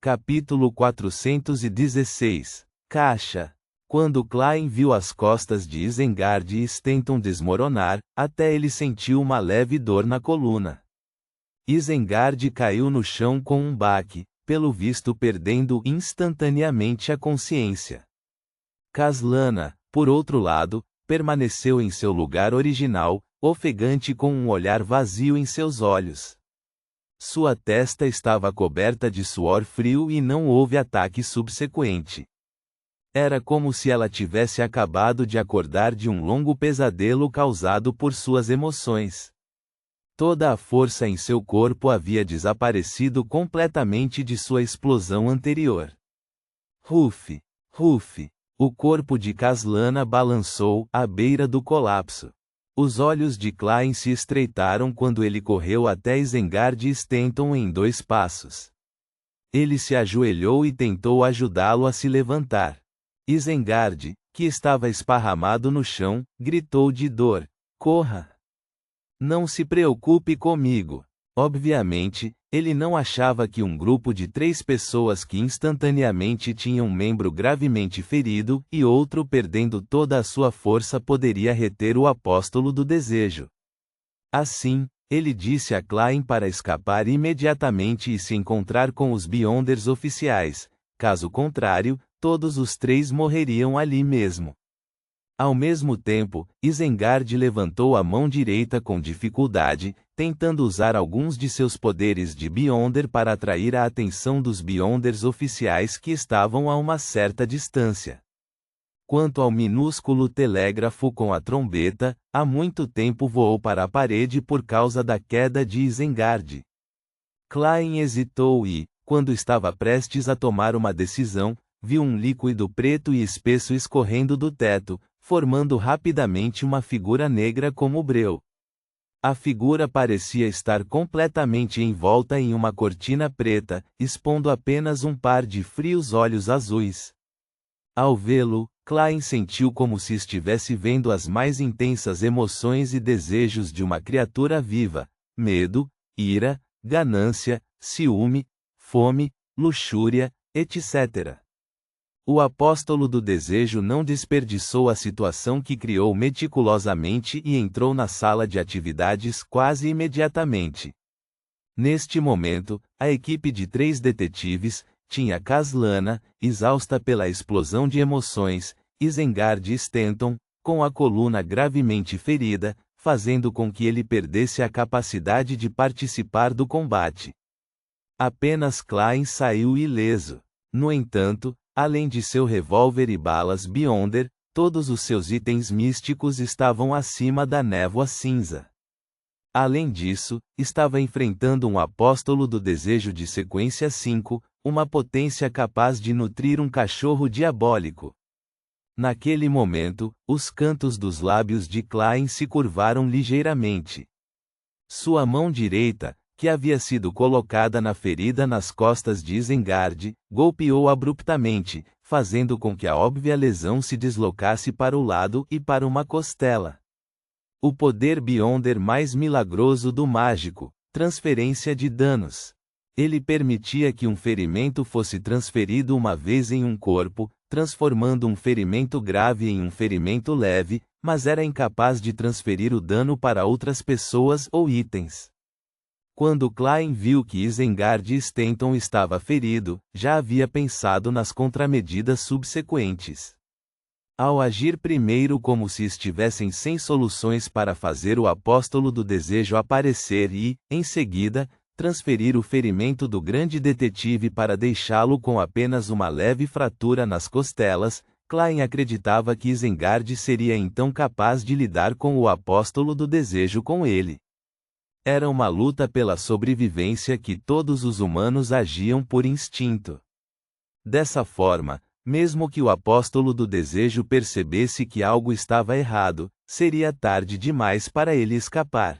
Capítulo 416. Caixa. Quando Klein viu as costas de Isengard e Stanton desmoronar, até ele sentiu uma leve dor na coluna. Isengard caiu no chão com um baque, pelo visto perdendo instantaneamente a consciência. Caslana, por outro lado, permaneceu em seu lugar original, ofegante com um olhar vazio em seus olhos. Sua testa estava coberta de suor frio e não houve ataque subsequente. Era como se ela tivesse acabado de acordar de um longo pesadelo causado por suas emoções. Toda a força em seu corpo havia desaparecido completamente de sua explosão anterior. Ruf, ruf. O corpo de Caslana balançou, à beira do colapso. Os olhos de Klein se estreitaram quando ele correu até Isengard e Stanton em 2 passos. Ele se ajoelhou e tentou ajudá-lo a se levantar. Isengard, que estava esparramado no chão, gritou de dor: "Corra! Não se preocupe comigo." Obviamente, ele não achava que um grupo de 3 pessoas que instantaneamente tinham um membro gravemente ferido e outro perdendo toda a sua força poderia reter o apóstolo do desejo. Assim, ele disse a Klein para escapar imediatamente e se encontrar com os Beyonders oficiais, caso contrário, todos os 3 morreriam ali mesmo. Ao mesmo tempo, Isengard levantou a mão direita com dificuldade, tentando usar alguns de seus poderes de Beyonder para atrair a atenção dos Beyonders oficiais que estavam a uma certa distância. Quanto ao minúsculo telégrafo com a trombeta, há muito tempo voou para a parede por causa da queda de Isengard. Klein hesitou e, quando estava prestes a tomar uma decisão, viu um líquido preto e espesso escorrendo do teto, formando rapidamente uma figura negra como breu. A figura parecia estar completamente envolta em uma cortina preta, expondo apenas um par de frios olhos azuis. Ao vê-lo, Klein sentiu como se estivesse vendo as mais intensas emoções e desejos de uma criatura viva: medo, ira, ganância, ciúme, fome, luxúria, etc. O apóstolo do desejo não desperdiçou a situação que criou meticulosamente e entrou na sala de atividades quase imediatamente. Neste momento, a equipe de 3 detetives tinha Caslana, exausta pela explosão de emoções, Isengard e Stanton, com a coluna gravemente ferida, fazendo com que ele perdesse a capacidade de participar do combate. Apenas Klein saiu ileso. No entanto, além de seu revólver e balas Beyonder, todos os seus itens místicos estavam acima da névoa cinza. Além disso, estava enfrentando um apóstolo do desejo de sequência 5, uma potência capaz de nutrir um cachorro diabólico. Naquele momento, os cantos dos lábios de Klein se curvaram ligeiramente. Sua mão direita, que havia sido colocada na ferida nas costas de Isengard, golpeou abruptamente, fazendo com que a óbvia lesão se deslocasse para o lado e para uma costela. O poder Beyonder mais milagroso do mágico: transferência de danos. Ele permitia que um ferimento fosse transferido uma vez em um corpo, transformando um ferimento grave em um ferimento leve, mas era incapaz de transferir o dano para outras pessoas ou itens. Quando Klein viu que Isengard Stanton estava ferido, já havia pensado nas contramedidas subsequentes. Ao agir primeiro como se estivessem sem soluções para fazer o apóstolo do desejo aparecer e, em seguida, transferir o ferimento do grande detetive para deixá-lo com apenas uma leve fratura nas costelas, Klein acreditava que Isengard seria então capaz de lidar com o apóstolo do desejo com ele. Era uma luta pela sobrevivência que todos os humanos agiam por instinto. Dessa forma, mesmo que o apóstolo do desejo percebesse que algo estava errado, seria tarde demais para ele escapar.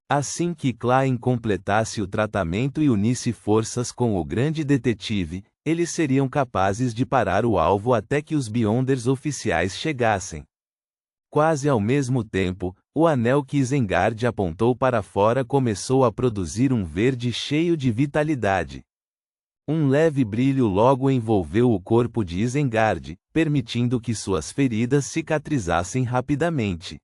Assim que Klein completasse o tratamento e unisse forças com o grande detetive, eles seriam capazes de parar o alvo até que os Beyonders oficiais chegassem. Quase ao mesmo tempo, o anel que Isengard apontou para fora começou a produzir um verde cheio de vitalidade. Um leve brilho logo envolveu o corpo de Isengard, permitindo que suas feridas cicatrizassem rapidamente.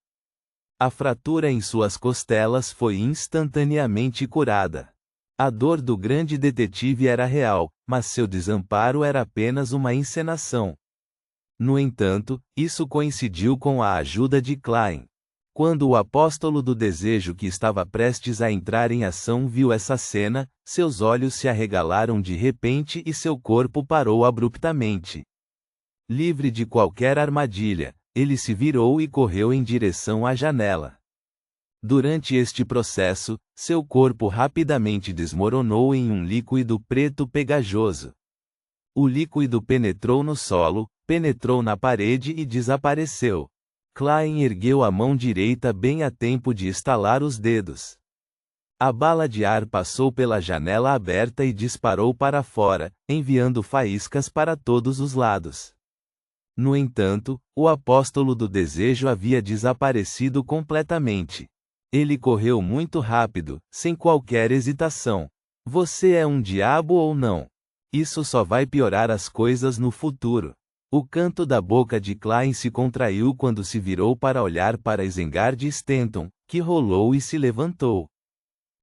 A fratura em suas costelas foi instantaneamente curada. A dor do grande detetive era real, mas seu desamparo era apenas uma encenação. No entanto, isso coincidiu com a ajuda de Clegane. Quando o apóstolo do desejo que estava prestes a entrar em ação viu essa cena, seus olhos se arregalaram de repente e seu corpo parou abruptamente. Livre de qualquer armadilha, ele se virou e correu em direção à janela. Durante este processo, seu corpo rapidamente desmoronou em um líquido preto pegajoso. O líquido penetrou no solo, penetrou na parede e desapareceu. Clegane ergueu a mão direita bem a tempo de estalar os dedos. A bala de ar passou pela janela aberta e disparou para fora, enviando faíscas para todos os lados. No entanto, o apóstolo do desejo havia desaparecido completamente. Ele correu muito rápido, sem qualquer hesitação. Você é um diabo ou não? Isso só vai piorar as coisas no futuro. O canto da boca de Clegane se contraiu quando se virou para olhar para Isengard Stanton, que rolou e se levantou.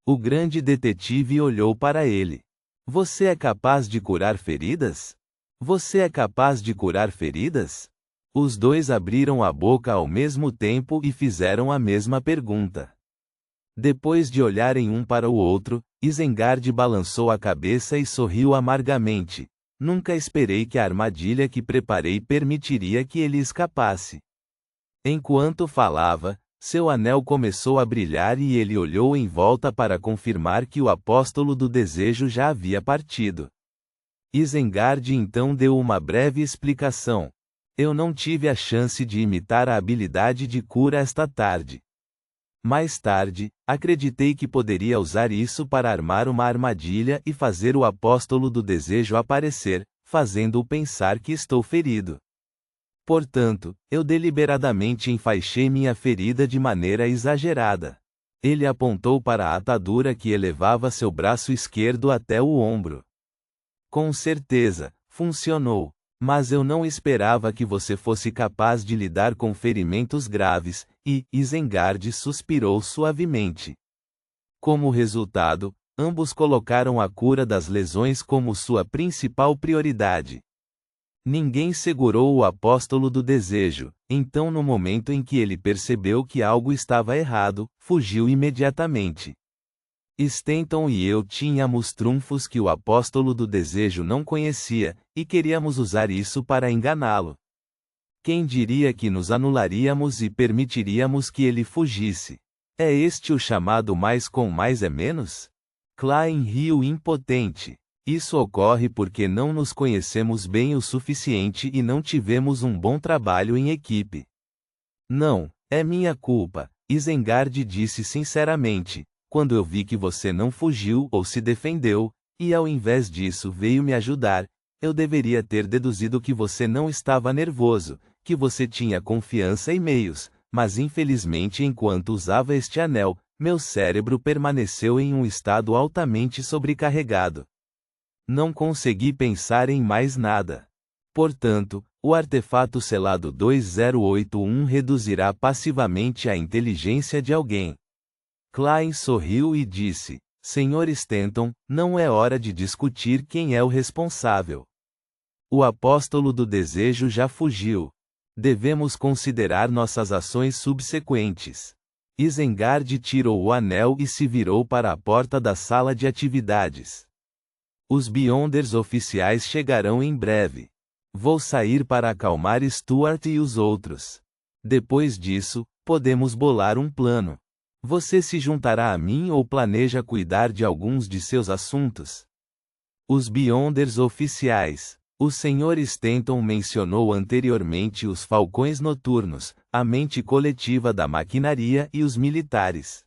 O grande detetive olhou para ele. Você é capaz de curar feridas? Você é capaz de curar feridas? Os dois abriram a boca ao mesmo tempo e fizeram a mesma pergunta. Depois de olharem um para o outro, Isengard balançou a cabeça e sorriu amargamente. Nunca esperei que a armadilha que preparei permitiria que ele escapasse. Enquanto falava, seu anel começou a brilhar e ele olhou em volta para confirmar que o apóstolo do desejo já havia partido. Isengard então deu uma breve explicação. Eu não tive a chance de imitar a habilidade de cura esta tarde. Mais tarde, acreditei que poderia usar isso para armar uma armadilha e fazer o apóstolo do desejo aparecer, fazendo-o pensar que estou ferido. Portanto, eu deliberadamente enfaixei minha ferida de maneira exagerada. Ele apontou para a atadura que elevava seu braço esquerdo até o ombro. Com certeza, funcionou. Mas eu não esperava que você fosse capaz de lidar com ferimentos graves, e Isengard suspirou suavemente. Como resultado, ambos colocaram a cura das lesões como sua principal prioridade. Ninguém segurou o apóstolo do desejo, então no momento em que ele percebeu que algo estava errado, fugiu imediatamente. Stanton e eu tínhamos trunfos que o apóstolo do desejo não conhecia, e queríamos usar isso para enganá-lo. Quem diria que nos anularíamos e permitiríamos que ele fugisse? É este o chamado mais com mais é menos? Clegane riu impotente. Isso ocorre porque não nos conhecemos bem o suficiente e não tivemos um bom trabalho em equipe. Não, é minha culpa, Isengard disse sinceramente. Quando eu vi que você não fugiu ou se defendeu, e ao invés disso veio me ajudar, eu deveria ter deduzido que você não estava nervoso, que você tinha confiança e meios, mas infelizmente enquanto usava este anel, meu cérebro permaneceu em um estado altamente sobrecarregado. Não consegui pensar em mais nada. Portanto, o artefato selado 2081 reduzirá passivamente a inteligência de alguém. Clegane sorriu e disse, Sr. Stanton, não é hora de discutir quem é o responsável. O apóstolo do desejo já fugiu. Devemos considerar nossas ações subsequentes. Isengard tirou o anel e se virou para a porta da sala de atividades. Os Beyonders oficiais chegarão em breve. Vou sair para acalmar Stuart e os outros. Depois disso, podemos bolar um plano. Você se juntará a mim ou planeja cuidar de alguns de seus assuntos? Os Beyonders oficiais. O Sr. Stanton mencionou anteriormente os falcões noturnos, a mente coletiva da maquinaria e os militares.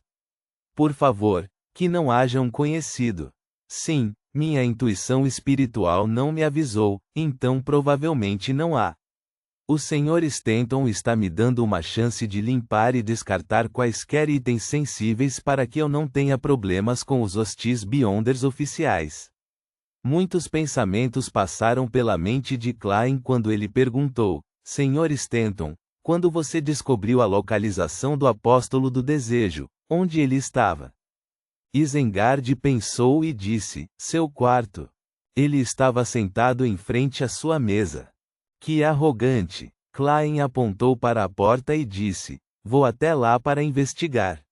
Por favor, que não haja um conhecido. Sim, minha intuição espiritual não me avisou, então provavelmente não há. O Sr. Stanton está me dando uma chance de limpar e descartar quaisquer itens sensíveis para que eu não tenha problemas com os hostis Beyonders oficiais. Muitos pensamentos passaram pela mente de Klein quando ele perguntou: Sr. Stanton, quando você descobriu a localização do apóstolo do desejo, onde ele estava? Isengard pensou e disse: seu quarto. Ele estava sentado em frente à sua mesa. Que arrogante! Klein apontou para a porta e disse: vou até lá para investigar.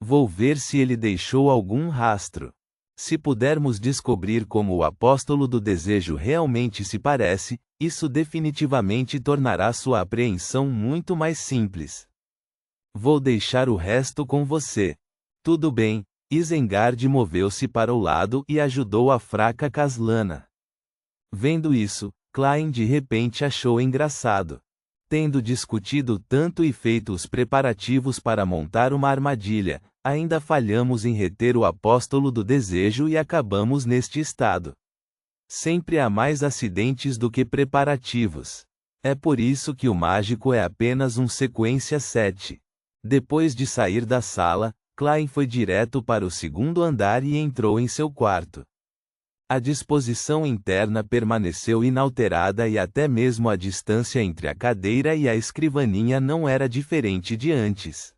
Vou ver se ele deixou algum rastro. Se pudermos descobrir como o apóstolo do desejo realmente se parece, isso definitivamente tornará sua apreensão muito mais simples. Vou deixar o resto com você. Tudo bem. Isengard moveu-se para o lado e ajudou a fraca Caslana. Vendo isso, Klein de repente achou engraçado. Tendo discutido tanto e feito os preparativos para montar uma armadilha, ainda falhamos em reter o apóstolo do desejo e acabamos neste estado. Sempre há mais acidentes do que preparativos. É por isso que o mágico é apenas um sequência 7. Depois de sair da sala, Klein foi direto para o segundo andar e entrou em seu quarto. A disposição interna permaneceu inalterada e até mesmo a distância entre a cadeira e a escrivaninha não era diferente de antes.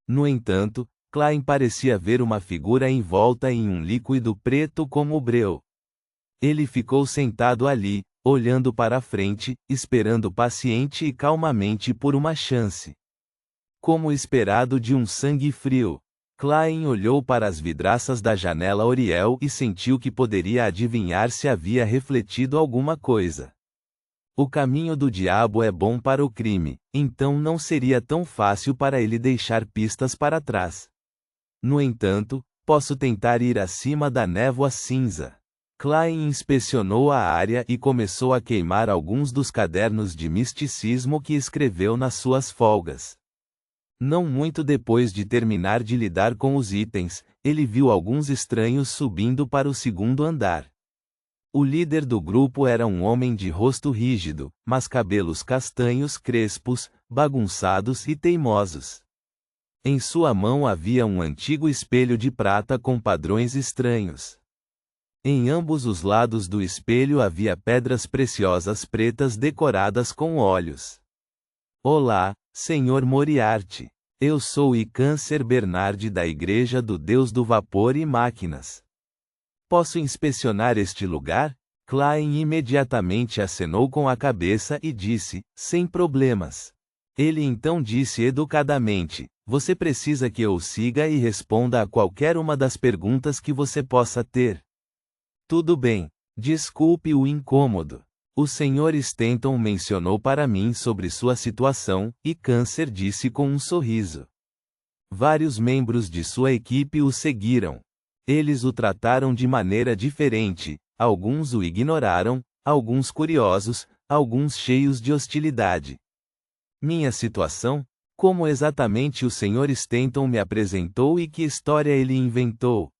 No entanto, Klein parecia ver uma figura envolta em um líquido preto como breu. Ele ficou sentado ali, olhando para a frente, esperando paciente e calmamente por uma chance. Como esperado de um sangue frio, Klein olhou para as vidraças da janela Oriel e sentiu que poderia adivinhar se havia refletido alguma coisa. O caminho do diabo é bom para o crime, então não seria tão fácil para ele deixar pistas para trás. No entanto, posso tentar ir acima da névoa cinza. Klein inspecionou a área e começou a queimar alguns dos cadernos de misticismo que escreveu nas suas folgas. Não muito depois de terminar de lidar com os itens, ele viu alguns estranhos subindo para o segundo andar. O líder do grupo era um homem de rosto rígido, mas cabelos castanhos crespos, bagunçados e teimosos. Em sua mão havia um antigo espelho de prata com padrões estranhos. Em ambos os lados do espelho havia pedras preciosas pretas decoradas com olhos. Olá, Sr. Moriarty. Eu sou Icâncer Bernard da Igreja do Deus do Vapor e Máquinas. Posso inspecionar este lugar? Klein imediatamente acenou com a cabeça e disse, sem problemas. Ele então disse educadamente, você precisa que eu o siga e responda a qualquer uma das perguntas que você possa ter. Tudo bem. Desculpe o incômodo. O Sr. Stanton mencionou para mim sobre sua situação, e Câncer disse com um sorriso. Vários membros de sua equipe o seguiram. Eles o trataram de maneira diferente, alguns o ignoraram, alguns curiosos, alguns cheios de hostilidade. Minha situação? Como exatamente o Sr. Stanton me apresentou e que história ele inventou?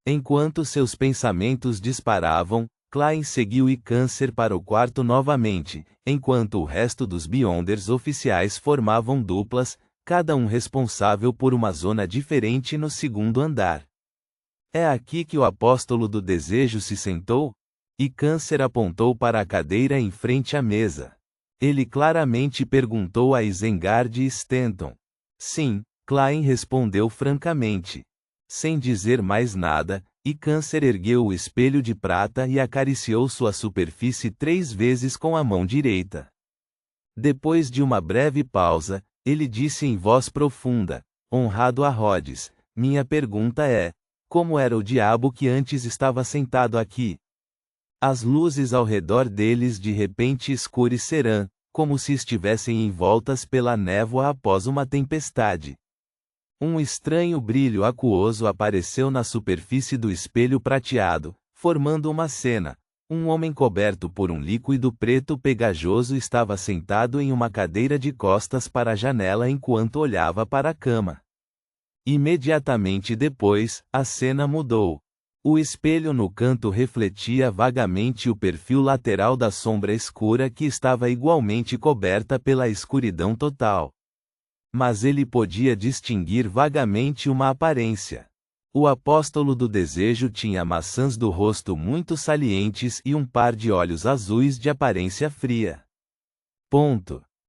Enquanto seus pensamentos disparavam, Klein seguiu Icâncer para o quarto novamente, enquanto o resto dos Beyonders oficiais formavam duplas, cada um responsável por uma zona diferente no segundo andar. É aqui que o apóstolo do desejo se sentou? Icâncer apontou para a cadeira em frente à mesa. Ele claramente perguntou a Isengard e Stanton. Sim, Klein respondeu francamente. Sem dizer mais nada, Icâncer ergueu o espelho de prata e acariciou sua superfície 3 vezes com a mão direita. Depois de uma breve pausa, ele disse em voz profunda, honrado a Rhodes, minha pergunta é, como era o diabo que antes estava sentado aqui? As luzes ao redor deles de repente escurecerão, como se estivessem envoltas pela névoa após uma tempestade. Um estranho brilho aquoso apareceu na superfície do espelho prateado, formando uma cena. Um homem coberto por um líquido preto pegajoso estava sentado em uma cadeira de costas para a janela enquanto olhava para a cama. Imediatamente depois, a cena mudou. O espelho no canto refletia vagamente o perfil lateral da sombra escura que estava igualmente coberta pela escuridão total. Mas ele podia distinguir vagamente uma aparência. O apóstolo do desejo tinha maçãs do rosto muito salientes e um par de olhos azuis de aparência fria. Ponto.